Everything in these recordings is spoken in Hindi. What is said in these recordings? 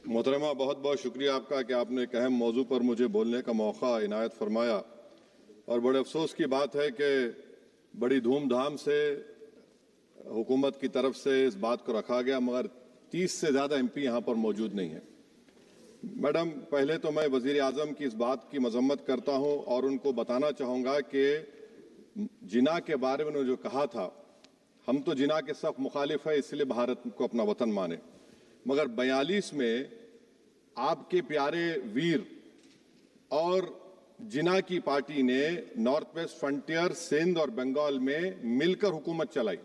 मोहतरमा, बहुत बहुत शुक्रिया आपका कि आपने एक अहम मौजू पर मुझे बोलने का मौका इनायत फरमाया। और बड़े अफसोस की बात है कि बड़ी धूमधाम से हुकूमत की तरफ से इस बात को रखा गया, मगर 30 से ज़्यादा MP यहाँ पर मौजूद नहीं है। मैडम, पहले तो मैं वज़ीर आज़म की इस बात की मजम्मत करता हूँ और उनको बताना चाहूँगा कि जिना के बारे में उन्होंने जो कहा था, हम तो जिना के सख्त मुखालिफ है, इसलिए भारत को अपना वतन माने, मगर 42 में आपके प्यारे वीर और जिना की पार्टी ने नॉर्थ वेस्ट फ्रंटियर, सिंध और बंगाल में मिलकर हुकूमत चलाई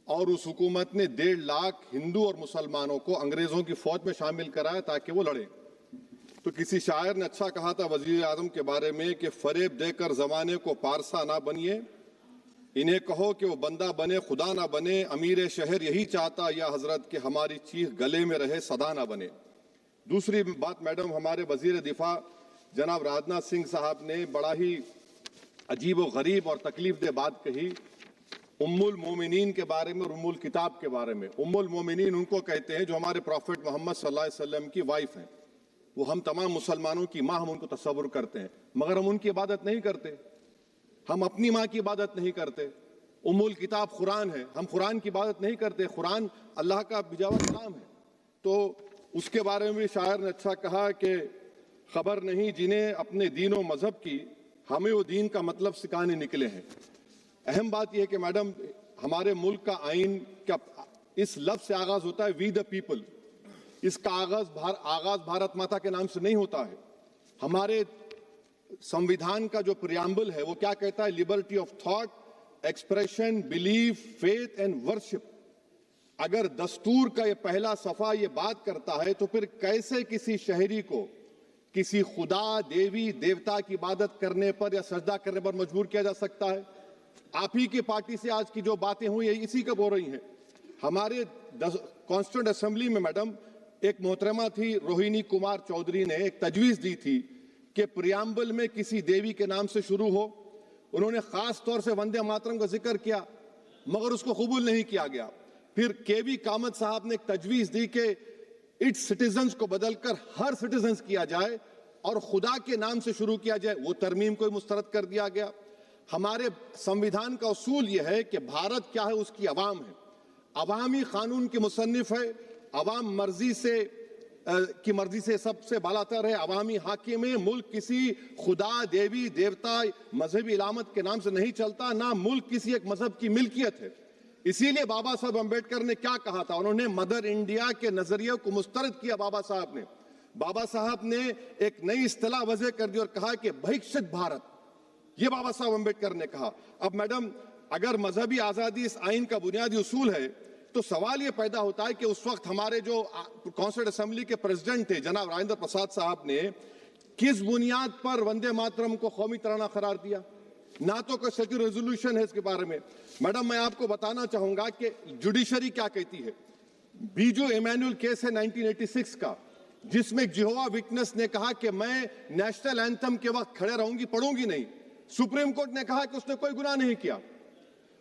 और उस हुकूमत ने 1.5 लाख हिंदू और मुसलमानों को अंग्रेजों की फौज में शामिल कराया ताकि वो लड़े। तो किसी शायर ने अच्छा कहा था वजीर आजम के बारे में कि फरेब देकर जमाने को पारसा ना बनिए, इन्हें कहो कि वो बंदा बने खुदा ना बने, अमीर शहर यही चाहता या हजरत कि हमारी चीख गले में रहे सदा ना बने। दूसरी बात मैडम, हमारे वजीर दिफा जनाब राजनाथ सिंह साहब ने बड़ा ही अजीब व गरीब और तकलीफ दे बात कही उम्मुल मोमिनीन के बारे में और उम्मुल किताब के बारे में। उम्मुल मोमिनीन उनको कहते हैं जो हमारे प्रॉफिट मोहम्मद सल्लल्लाहु अलैहि वसल्लम की वाइफ हैं, वो हम तमाम मुसलमानों की माँ, हम उनको तस्वुर करते हैं, मगर हम उनकी इबादत नहीं करते, हम अपनी माँ की इबादत नहीं करते। उम्मुल किताब कुरान है, हम कुरान की इबादत नहीं करते, कुरान अल्लाह का बिजावा कलाम है। तो उसके बारे में भी शायर ने अच्छा कहा कि खबर नहीं जिन्हें अपने दीन व मजहब की, हमें वो दीन का मतलब सिखाने निकले हैं। अहम बात यह है कि मैडम, हमारे मुल्क का आइन का इस लफ्ज से आगाज होता है वी द पीपल। इसका आगाज भारत माता के नाम से नहीं होता है। हमारे संविधान का जो प्रियम्बल है वो क्या कहता है? Liberty of thought, expression, belief, faith and worship. अगर दस्तूर का ये पहला सफा ये बात करता है तो फिर कैसे किसी शहरी को किसी खुदा, देवी, देवता की इबादत करने पर या सजदा करने पर मजबूर किया जा सकता है? आप ही की पार्टी से आज की जो बातें हुई है इसी कब हो रही हैं। हमारे कॉन्स्टिट्यूंट असेंबली में मैडम एक मोहतरमा थी रोहिणी कुमार चौधरी ने एक तजवीज दी थी कि प्रियम्बल में किसी देवी के नाम से शुरू हो। उन्होंने खास तौर से वंदे मातरम का जिक्र किया, मगर उसको कबूल नहीं किया गया। फिर KV कामत साहब ने एक तजवीज दी कि इट्स सिटीजन्स को बदलकर हर सिटीजन्स किया जाए और खुदा के नाम से शुरू किया जाए, वो तरमीम को मुस्तरद कर दिया गया। हमारे संविधान का उसूल यह है कि भारत क्या है, उसकी अवाम है, अवामी कानून की मुसन्निफ है, अवाम की मर्जी से सबसे बालातर है, अवामी हाकिम है। मुल्क किसी खुदा, देवी, देवता, मजहबी इलामत के नाम से नहीं चलता, ना मुल्क किसी एक मजहब की मिल्कियत है। इसीलिए बाबा साहब अम्बेडकर ने क्या कहा था? उन्होंने मदर इंडिया के नजरिए को मुस्तरद किया। बाबा साहब ने एक नई इस्तिलाह वजह कर दी और कहा कि भैक्षित भारत, ये बाबा साहब अम्बेडकर ने कहा। अब मैडम, अगर मजहबी आजादी इस आइन का बुनियादी उसूल है तो सवाल यह पैदा होता है कि उस वक्त हमारे जो कॉन्स्टिट्यूंट असेंबली के प्रेसिडेंट थे जनाब राजेंद्र प्रसाद साहब ने किस बुनियाद पर वंदे मातरम को कौमी तराना करार दिया? ना तो कोई सेक्यूरिटी रेजोल्यूशन है इसके बारे में। मैडम, मैं आपको बताना चाहूंगा कि जुडिशरी क्या कहती है। बीजू इमैनुअल केस है 1986 का, जिसमें जिहोवा विटनेस ने कहा कि मैं नेशनल एंथम के वक्त खड़े रहूंगी, पढ़ूंगी नहीं। सुप्रीम कोर्ट ने कहा कि उसने कोई गुनाह नहीं किया।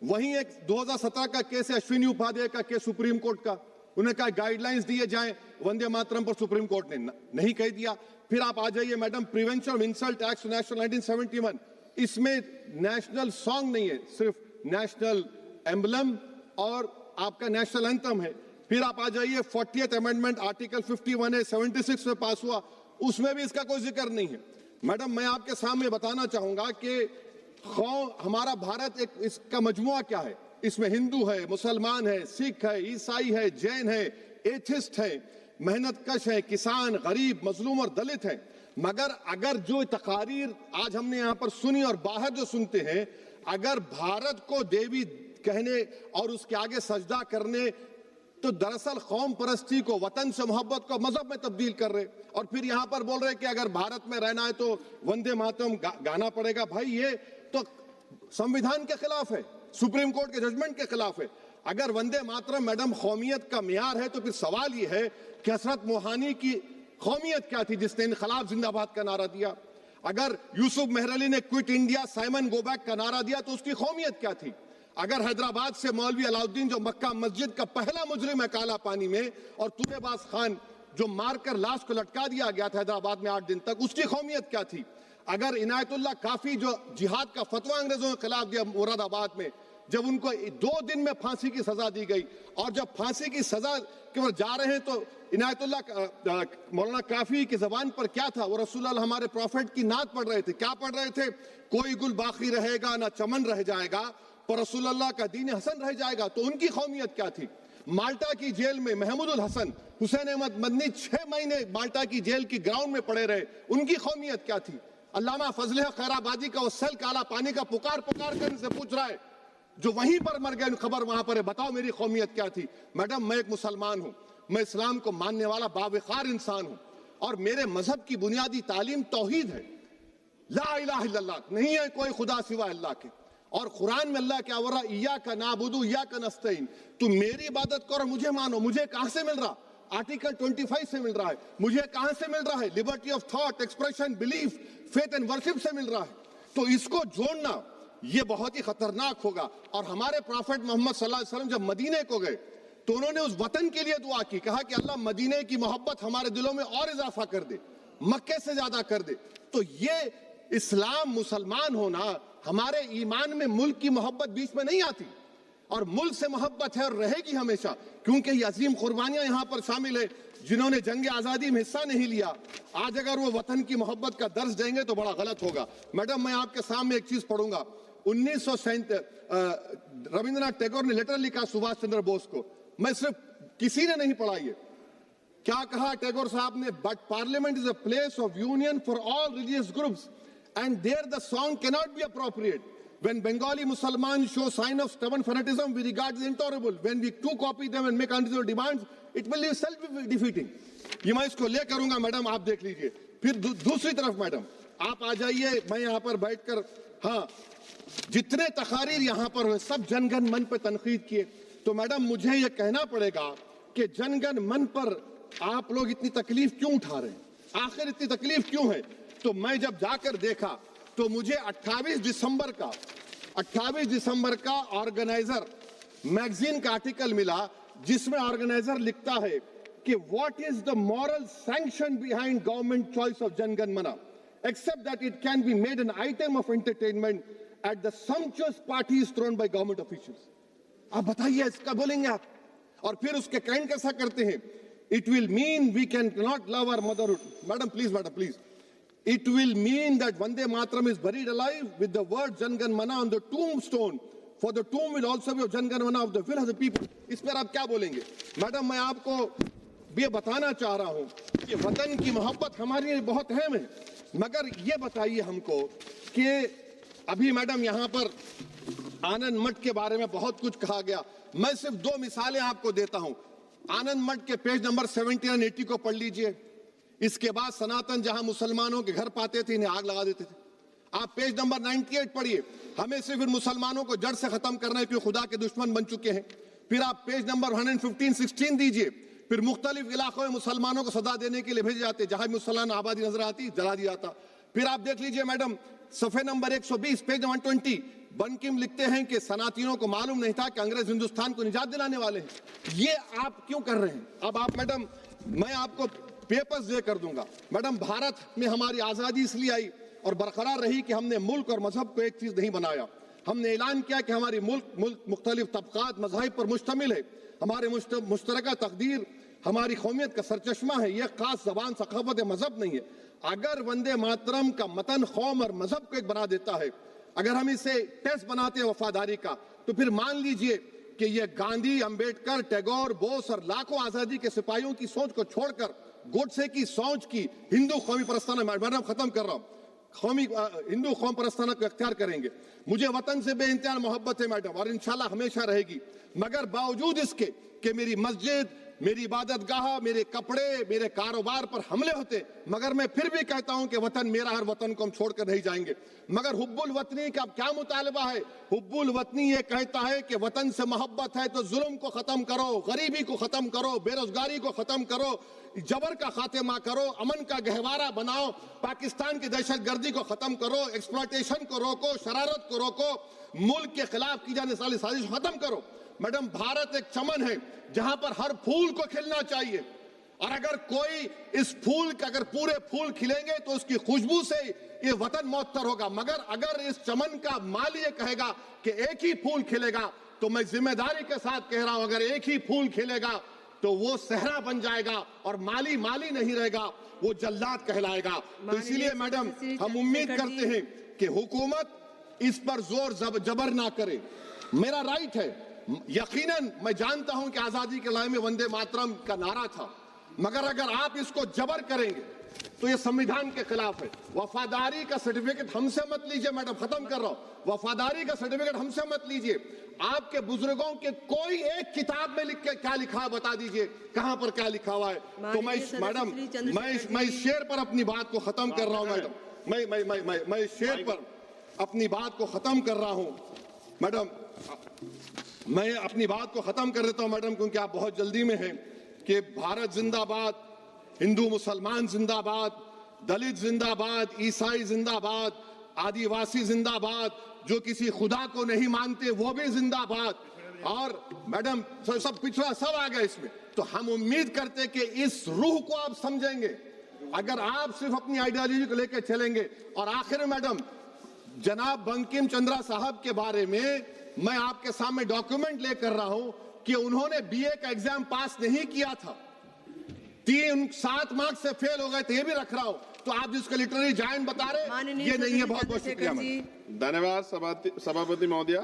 वहीं एक 2017 का केस है अश्विनी उपाध्याय का केस सुप्रीम कोर्ट का, उन्हें कहा गाइडलाइंस दिए जाएं वंदे मातरम पर, सुप्रीम कोर्ट ने नहीं कह दिया। फिर आप आ जाइए madam, prevention of insult act national 1971, इसमें नेशनल सॉन्ग नहीं है, सिर्फ नेशनल एम्बलम और आपका नेशनल एंथम है। फिर आप आ जाइए 40th अमेंडमेंट आर्टिकल 51 है, 76 में पास हुआ, उसमें भी इसका कोई जिक्र नहीं है। मैडम, मैं आपके सामने बताना चाहूंगा कि हमारा भारत एक इसका मजमुआ क्या है। इसमें हिंदू है, मुसलमान है, सिख है, ईसाई है, जैन है, एथिस्ट है, मेहनतकश है, किसान, गरीब, मजलूम और दलित है। मगर अगर जो तकारीर आज हमने यहाँ पर सुनी और बाहर जो सुनते हैं, अगर भारत को देवी कहने और उसके आगे सजदा करने, तो दरअसल कौम परस्ती को, वतन से मोहब्बत को मजहब में तब्दील कर रहे, और फिर यहाँ पर बोल रहे कि अगर भारत में रहना है तो वंदे मातरम गाना पड़ेगा। भाई, ये तो संविधान के खिलाफ है, सुप्रीम कोर्ट के जजमेंट के खिलाफ है। अगर वंदे मातरम मैडम कौमियत का मियार है तो फिर सवाल ये है कि हसरत मोहानी की कौमियत क्या थी जिसने इनकलाब जिंदाबाद का नारा दिया? अगर यूसुफ मेहरली ने quit India, Simon go back का नारा दिया तो उसकी कौमियत क्या थी? अगर हैदराबाद से मौलवी अलाउद्दीन जो मक्का मस्जिद का पहला मुजरिम है काला पानी में, और तुलेबाज खान जो मारकर लाश को लटका दिया गया था हैदराबाद में 8 दिन तक, उसकी कौमियत क्या थी? अगर इनायतुल्लाह काफी जो जिहाद का फतवा अंग्रेजों के खिलाफ दिया मुरादाबाद में, जब उनको 2 दिन में फांसी की सजा दी गई और जब फांसी की सजा के बाद जा रहे हैं तो इनायतुल्लाह मौलाना काफी की जबान पर क्या था? वो रसूलुल्लाह हमारे प्रॉफिट की नात पढ़ रहे थे। क्या पढ़ रहे थे? कोई गुल बाकी रहेगा ना चमन रह जाएगा, पर रसूलुल्लाह का दीन हसन रह जाएगा। तो उनकी कौमियत क्या थी? माल्टा की जेल में महमूदुल हसन, हुसैन अहमद मदनी 6 महीने माल्टा की जेल की ग्राउंड में पड़े रहे, उनकी कौमियत क्या थी? अल्लामा फजले खैराबादी का वो सेल काला पानी का पुकार कर से पूछ रहा है, जो वहीं पर मर गए, खबर वहां पर है, बताओ मेरी कौमियत क्या थी? मैडम, मैं एक मुसलमान हूं, मैं इस्लाम को मानने वाला बावकार इंसान हूं और मेरे मजहब की बुनियादी तालीम तौहीद है, ला इलाहा इल्लल्लाह, नहीं है कोई खुदा सिवा अल्लाह के। और कुरान में अल्लाह क्या बोल रहा? इय्याका नाबुदु इय्याका नस्तईन, तुम मेरी इबादत करो, मुझे मानो। मुझे कहां से मिल रहा? आर्टिकल 25 से मिल रहा है। मुझे कहां से मिल रहा है? Liberty of thought, expression, belief, faith and worship से मिल रहा है। तो इसको जोड़ना ये बहुत ही खतरनाक होगा। और हमारे प्रॉफेट मोहम्मद सल्लल्लाहु अलैहि वसल्लम जब मदीने को गए तो उन्होंने उस वतन के लिए दुआ की, कहा कि अल्लाह मदीने की मोहब्बत हमारे दिलों में और इजाफा कर दे, मक्के से ज्यादा कर दे। तो ये इस्लाम, मुसलमान होना, हमारे ईमान में मुल्क की मोहब्बत बीच में नहीं आती और मुल्क से मोहब्बत है और रहेगी हमेशा, क्योंकि ये अजीम कुर्बानियां यहां पर शामिल है जिन्होंने जंग आजादी में हिस्सा नहीं लिया। आज अगर वो वतन की मोहब्बत का दर्ज देंगे तो बड़ा गलत होगा। मैडम, मैं आपके सामने एक चीज पढ़ूंगा। 1937 रविंद्रनाथ टैगोर ने लेटर लिखा सुभाष चंद्र बोस को, मैं सिर्फ किसी ने नहीं पढ़ा ये। क्या कहा टैगोर साहब ने? But parliament is a place of union for all religious groups and there the song cannot be appropriate. When Bengali Muslims show sign of stubborn fanatism, we regard it intolerable. When we too copy them and make unreasonable demands, it will be self-defeating. ये मैं इसको ले करूंगा मैडम, आप देख लीजिए। फिर दूसरी तरफ मैडम आप आ जाइए, मैं यहाँ पर बैठकर, हाँ, जितने तकारीर यहाँ पर हुए सब जनगण मन पर तनकीद किए। तो मैडम मुझे ये कहना पड़ेगा कि जनगण मन पर आप लोग इतनी तकलीफ क्यों उठा रहे हैं? आखिर इतनी तकलीफ क्यों है? तो मैं जब जाकर देखा तो मुझे 28 दिसंबर का ऑर्गेनाइजर मैगजीन का आर्टिकल मिला, जिसमें ऑर्गेनाइजर लिखता है कि what is the moral sanction behind government choice of Janagana Mana, except that it can be made an item of entertainment at the sumptuous parties thrown by government officials. आप बताइए, इसका बोलेंगे आप? और फिर उसके काइंड कैसा करते हैं? It will mean we can not love our motherhood. Madam please, it will mean that Vande Mataram is buried alive with the word Jangan Mana on the tombstone, for the tomb will also be of Jangan Mana of the will of the people. इस पर आप क्या बोलेंगे? मैडम, मैं आपको ये बताना चाह रहा हूं कि वतन की मोहब्बत हमारे लिए बहुत अहम है, मगर ये बताइए हमको कि अभी मैडम यहाँ पर आनंद मठ के बारे में बहुत कुछ कहा गया। मैं सिर्फ 2 मिसालें आपको देता हूं। आनंद मठ के पेज नंबर 70 और 80 को पढ़ लीजिए। इसके बाद सनातन जहां मुसलमानों के घर पाते थे, इन्हें आग लगा देते थे। आप पेज नंबर 98 पढ़िए, हमें सिर्फ मुसलमानों को जड़ से खत्म करना है क्योंकि खुदा के दुश्मन बन चुके हैं। फिर आप पेज नंबर 115-16 दीजिए, फिर मुख्तलिफ इलाकों में मुसलमानों को सदा देने के लिए भेजे जाते, जहां भी मुसलमान आबादी नजर आती जला दिया जाता। फिर आप देख लीजिए मैडम, सफे नंबर 120 पेज 120, बंकिम लिखते हैं कि सनातियों को मालूम नहीं था कि अंग्रेज हिंदुस्तान को निजात दिलाने वाले हैं। ये आप क्यों कर रहे हैं? अब आप मैडम, मैं आपको पेपर्स दे कर दूंगा। मैडम, भारत में हमारी आजादी इसलिए आई और बरकरार रही कि हमने मुल्क और मजहब को एक चीज नहीं बनाया। हमने ऐलान किया कि हमारी मुल्क मुख्तलिफ तबकात मज़ाहिब पर मुश्तमिल है, हमारे मुश्तरका तकदीर हमारी कौमियत का सरचश्मा है, यह खास जबान सकाफत या मजहब नहीं है। अगर वंदे मातरम का मतन कौम और मजहब को एक बना देता है, अगर हम इसे टेस्ट बनाते हैं वफादारी का, तो फिर मान लीजिए कि यह गांधी, अंबेडकर, टैगोर, बोस और लाखों आजादी के सिपाहियों की सोच को छोड़कर गोडसे की सोच की हिंदू कौमी परस्ताना, मैडम खत्म कर रहा हूं, कौमी हिंदू कौम परस्ताना को अख्तियार करेंगे। मुझे वतन से बेइंतहा मोहब्बत है मैडम, और इंशाल्लाह हमेशा रहेगी, मगर बावजूद इसके कि मेरी मस्जिद, मेरी इबादत गाह, मेरे कपड़े, मेरे कारोबार पर हमले होते, मगर मैं फिर भी कहता हूं कि वतन मेरा, हर वतन को हम छोड़कर नहीं जाएंगे। मगर हुब्बुल वतनी का क्या मुतालबा है? हुब्बुल वतनी ये कहता है कि वतन से मोहब्बत है तो जुल्म को खत्म करो, गरीबी को खत्म करो, बेरोजगारी को खत्म करो, जबर का खात्मा करो, अमन का गहवारा बनाओ, पाकिस्तान की दहशतगर्दी को खत्म करो, एक्सप्लॉयटेशन को रोको, शरारत को रोको, मुल्क के खिलाफ की जाने वाली साजिश खत्म करो। मैडम, भारत एक चमन है जहां पर हर फूल को खिलना चाहिए और अगर कोई इस फूल का अगर पूरे फूल खिलेंगे तो उसकी खुशबू से ये वतन मौतर होगा, मगर अगर इस चमन का माली ये कहेगा कि एक ही फूल खिलेगा, तो मैं जिम्मेदारी के साथ कह रहा हूं, अगर एक ही फूल खिलेगा तो वो सहरा बन जाएगा और माली माली नहीं रहेगा, वो जल्लाद कहलाएगा। तो इसीलिए मैडम हम उम्मीद करते हैं कि हुकूमत इस पर जोर जबर ना करे। मेरा राइट है, यकीनन मैं जानता हूं कि आजादी के लड़ाई में वंदे मातरम का नारा था, मगर अगर आप इसको जबर करेंगे तो ये संविधान के खिलाफ है। वफादारी का सर्टिफिकेट हमसे मत लीजिए, मैडम खत्म कर रहा हूं, वफादारी का सर्टिफिकेट हमसे मत लीजिए। आपके बुजुर्गों के कोई एक किताब में लिख के क्या लिखा है बता दीजिए, कहां पर क्या लिखा हुआ है। तो मैं मैडम मैं इस शेर पर अपनी बात को खत्म कर रहा हूं मैडम, मैं इस शेर पर अपनी बात को खत्म कर रहा हूं मैडम, मैं अपनी बात को खत्म कर देता हूं मैडम, क्योंकि आप बहुत जल्दी में हैं। कि भारत जिंदाबाद, हिंदू मुसलमान जिंदाबाद, दलित जिंदाबाद, ईसाई जिंदाबाद, आदिवासी जिंदाबाद, जो किसी खुदा को नहीं मानते वो भी जिंदाबाद, और मैडम सब पिछड़ा सब आ गया इसमें। तो हम उम्मीद करते कि इस रूह को आप समझेंगे, अगर आप सिर्फ अपनी आइडियोलॉजी को लेकर चलेंगे। और आखिर में मैडम, जनाब बंकिम चंद्रा साहब के बारे में मैं आपके सामने डॉक्यूमेंट लेकर रहा हूं कि उन्होंने बीए का एग्जाम पास नहीं किया था, 7 मार्क्स से फेल हो गए थे, ये भी रख रहा हूं। तो आप जिसको लिटरेरी जायंट बता रहे, ये नहीं है। बहुत बहुत शुक्रिया। धन्यवाद सभापति महोदया।